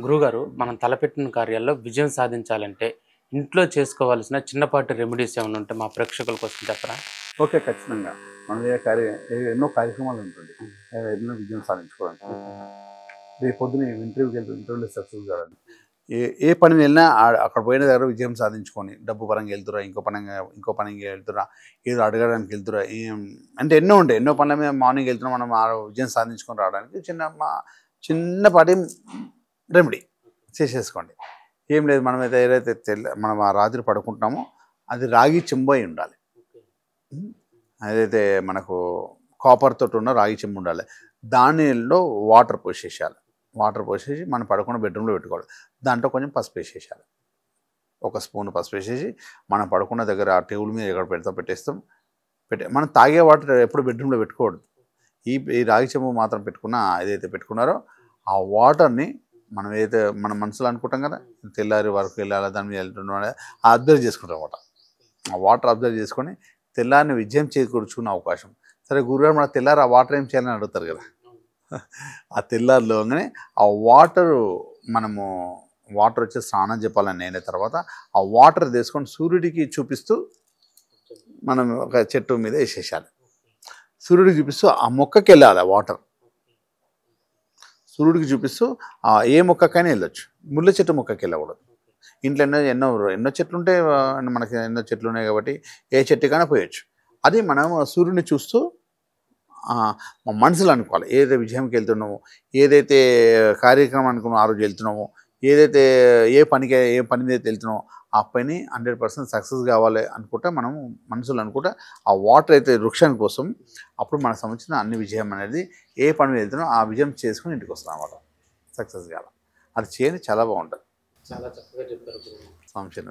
గురువుగారు, మనం తలపెట్టిన కార్యాల్లో విజయం సాధించాలంటే ఇంట్లో చేసుకోవాల్సిన చిన్నపాటి రెమెడీస్ ఏమైనా ఉంటే మా ప్రేక్షకుల కోసం చెప్పరా? ఓకే. ఖచ్చితంగా. మనం ఎన్నో కార్యక్రమాలు ఉంటుంది. ఎన్నో విజయం సాధించుకోవడానికి. రేపు పొద్దున ఇంటర్వ్యూలో సక్సెస్ కావాలి. ఏ ఏ పని వెళ్ళినా అక్కడ పోయిన దగ్గర విజయం సాధించుకొని డబ్బు పరంగా వెళ్తురా, ఇంకో పనికి వెళ్తురా, ఏదో అడగడానికి వెళ్తురా, అంటే ఎన్నో ఉంటాయి. ఎన్నో పనుల మీద మార్నింగ్ వెళ్తున్నా మనం ఆ విజయం సాధించుకొని రావడానికి చిన్నపాటి రెమెడీ చేసేసుకోండి. ఏం లేదు, మనమైతే ఏదైతే మనం ఆ రాత్రి పడుకుంటున్నామో అది రాగి చెంబు అయి ఉండాలి. అదైతే మనకు కాపర్ తోటి ఉన్న రాగి చెంబు ఉండాలి. దానిలో వాటర్ పోసేసేయాలి. వాటర్ పోసేసి మనం పడుకున్న బెడ్రూమ్లో పెట్టుకోవాలి. దాంట్లో కొంచెం పసుపు వేసేసేయాలి. ఒక స్పూన్ పసుపు వేసేసి మనం పడుకున్న దగ్గర ఆ టేబుల్ మీద ఎక్కడ పెట్టేస్తాం. మనం తాగే వాటర్ ఎప్పుడు బెడ్రూమ్లో పెట్టుకోవద్దు. ఈ రాగి చెంబు మాత్రం ఏదైతే పెట్టుకున్నారో ఆ వాటర్ని మనం ఏదైతే మన మనసులో అనుకుంటాం కదా, తెల్లారి వరకు వెళ్ళాలి, దాని మీద వెళ్తున్నాం, అబ్జర్వ్ చేసుకుంటాం అన్నమాట. ఆ వాటర్ అబ్జర్వ్ చేసుకొని తెల్లారిని విజయం చేకూర్చుకునే అవకాశం. సరే గురుగారు, మన తెల్లారి ఆ వాటర్ ఏం చేయాలని అడుగుతారు కదా. ఆ తెల్లారిలోగానే ఆ వాటర్ వచ్చి స్నానం చెప్పాలని అయిన తర్వాత ఆ వాటర్ తీసుకొని సూర్యుడికి చూపిస్తూ మనం ఒక చెట్టు మీద వేసేసాలి. సూర్యుడికి చూపిస్తూ ఆ మొక్కకి వెళ్ళాలి. ఆ వాటర్ సూర్యుడికి చూపిస్తూ ఏ మొక్కకైనా వెళ్ళొచ్చు. ముళ్ళ చెట్టు మొక్కకి వెళ్ళకూడదు. ఇంట్లో ఎన్నో చెట్లు ఉంటాయి, మనకి ఎన్నో చెట్లు ఉన్నాయి కాబట్టి ఏ చెట్టుకైనా పోయొచ్చు. అది మనం సూర్యుడిని చూస్తూ మా మనసులో అనుకోవాలి. ఏదైతే విజయంకి వెళ్తున్నామో, ఏదైతే కార్యక్రమం అనుకున్నామో, ఆ రోజు వెళ్తున్నామో, ఏదైతే ఏ పని మీద వెళ్తున్నామో ఆ పని 100% సక్సెస్ కావాలి అనుకుంటే మనం మనసులో అనుకుంటే ఆ వాటర్ అయితే వృక్షం కోసం అప్పుడు మనకు సంబంధించిన అన్ని విజయం అనేది ఏ పని మీద వెళ్తున్నామో ఆ విజయం చేసుకుని ఇంటికి వస్తాం అన్నమాట. సక్సెస్ కావాలి. అది చేయండి, చాలా బాగుంటుంది. చాలా చక్కగా చెప్పారు గురువు. సంశయం